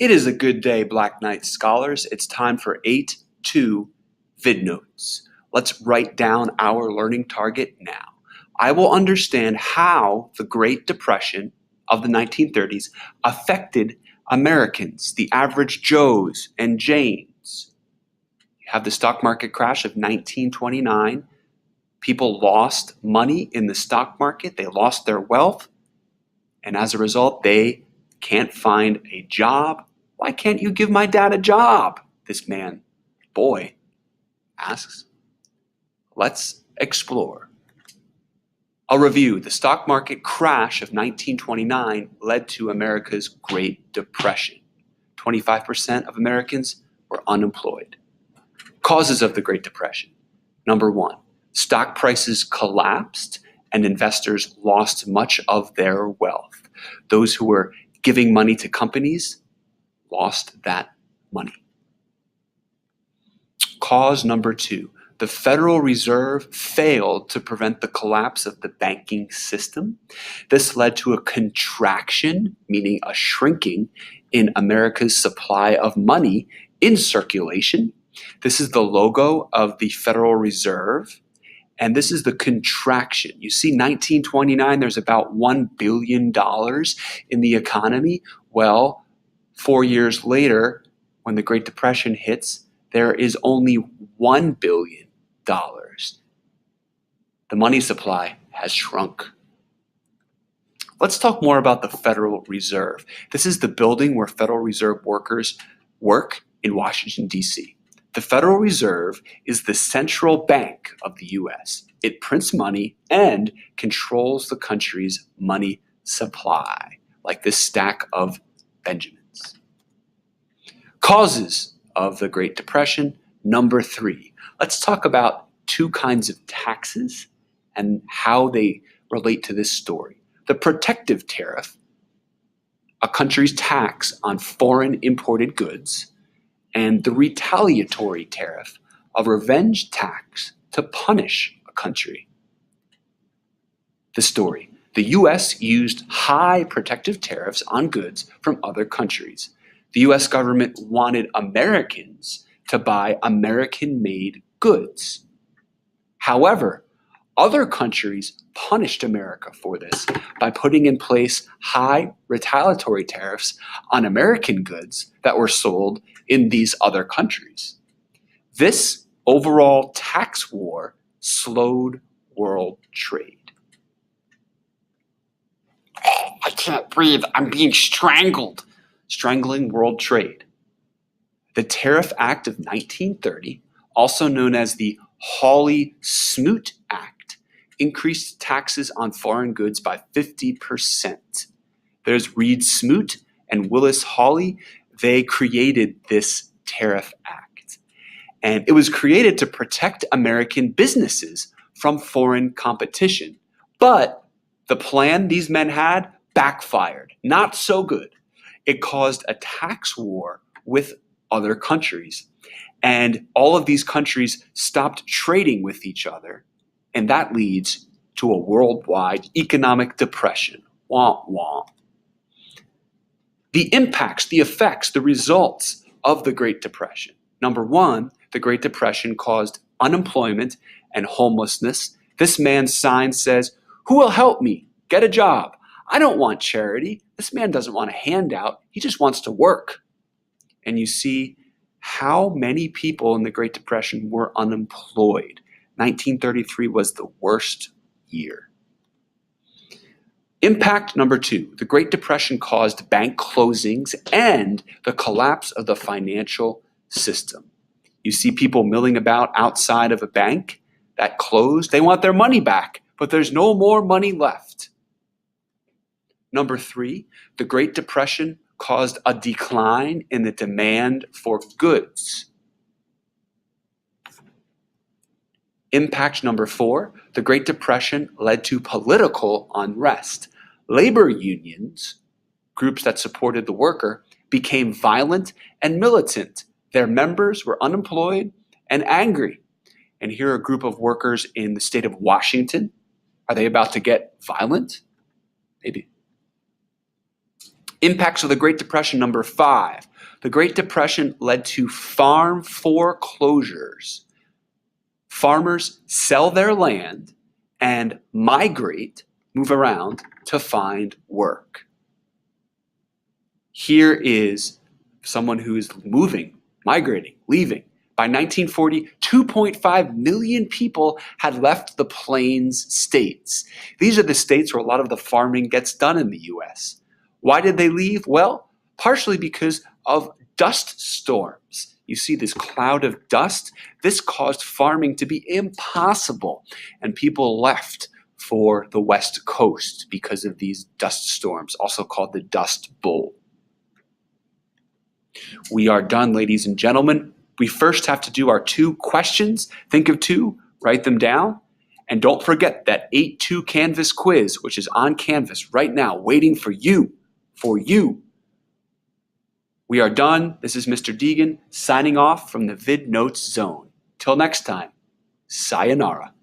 It is a good day, Black Knight scholars. It's time for 8-2 vid notes. Let's write down our learning target now. I will understand how the Great Depression of the 1930s affected Americans, the average Joes and Janes. You have the stock market crash of 1929. People lost money in the stock market. They lost their wealth. And as a result, they can't find a job. Why can't you give my dad a job? This boy, asks. Let's explore. A review. The stock market crash of 1929 led to America's Great Depression. 25% of Americans were unemployed. Causes of the Great Depression. Number one, stock prices collapsed and investors lost much of their wealth. Those who were giving money to companies lost that money. Cause number two, the Federal Reserve failed to prevent the collapse of the banking system. This led to a contraction, meaning a shrinking, in America's supply of money in circulation. This is the logo of the Federal Reserve, and this is the contraction. You see, 1929, there's about $1 billion in the economy. Well, 4 years later, when the Great Depression hits, there is only $1 billion. The money supply has shrunk. Let's talk more about the Federal Reserve. This is the building where Federal Reserve workers work in Washington, D.C. The Federal Reserve is the central bank of the U.S. It prints money and controls the country's money supply, like this stack of Benjamins. Causes of the Great Depression. Number three, let's talk about two kinds of taxes and how they relate to this story. The protective tariff, a country's tax on foreign imported goods, and the retaliatory tariff, a revenge tax to punish a country. The story. The U.S. used high protective tariffs on goods from other countries. The U.S. government wanted Americans to buy American-made goods. However, other countries punished America for this by putting in place high retaliatory tariffs on American goods that were sold in these other countries. This overall tax war slowed world trade. I can't breathe. I'm being strangled. Strangling world trade. The Tariff Act of 1930, also known as the Hawley-Smoot Act, increased taxes on foreign goods by 50%. There's Reed Smoot and Willis Hawley. They created this Tariff Act. And it was created to protect American businesses from foreign competition. But the plan these men had backfired. Not so good. It caused a tax war with other countries. And all of these countries stopped trading with each other. And that leads to a worldwide economic depression. Wah, wah. The impacts, the effects, the results of the Great Depression. Number one, the Great Depression caused unemployment and homelessness. This man's sign says, "Who will help me get a job? I don't want charity." This man doesn't want a handout. He just wants to work. And you see how many people in the Great Depression were unemployed. 1933 was the worst year. Impact number two, the Great Depression caused bank closings and the collapse of the financial system. You see people milling about outside of a bank that closed. They want their money back, but there's no more money left. Number three, the Great Depression caused a decline in the demand for goods. Impact number four, the Great Depression led to political unrest. Labor unions, groups that supported the worker, became violent and militant. Their members were unemployed and angry. And here are a group of workers in the state of Washington. Are they about to get violent? Maybe. Impacts of the Great Depression, number 5. The Great Depression led to farm foreclosures. Farmers sell their land and migrate, move around to find work. Here is someone who is moving, migrating, leaving. By 1940, 2.5 million people had left the Plains states. These are the states where a lot of the farming gets done in the US. Why did they leave? Well, partially because of dust storms. You see this cloud of dust? This caused farming to be impossible, and people left for the West Coast because of these dust storms, also called the Dust Bowl. We are done, ladies and gentlemen. We first have to do our 2 questions. Think of 2, write them down, and don't forget that 8-2 Canvas quiz, which is on Canvas right now, waiting for you, We are done. This is Mr. Deegan signing off from the VidNotes Zone. Till next time, sayonara.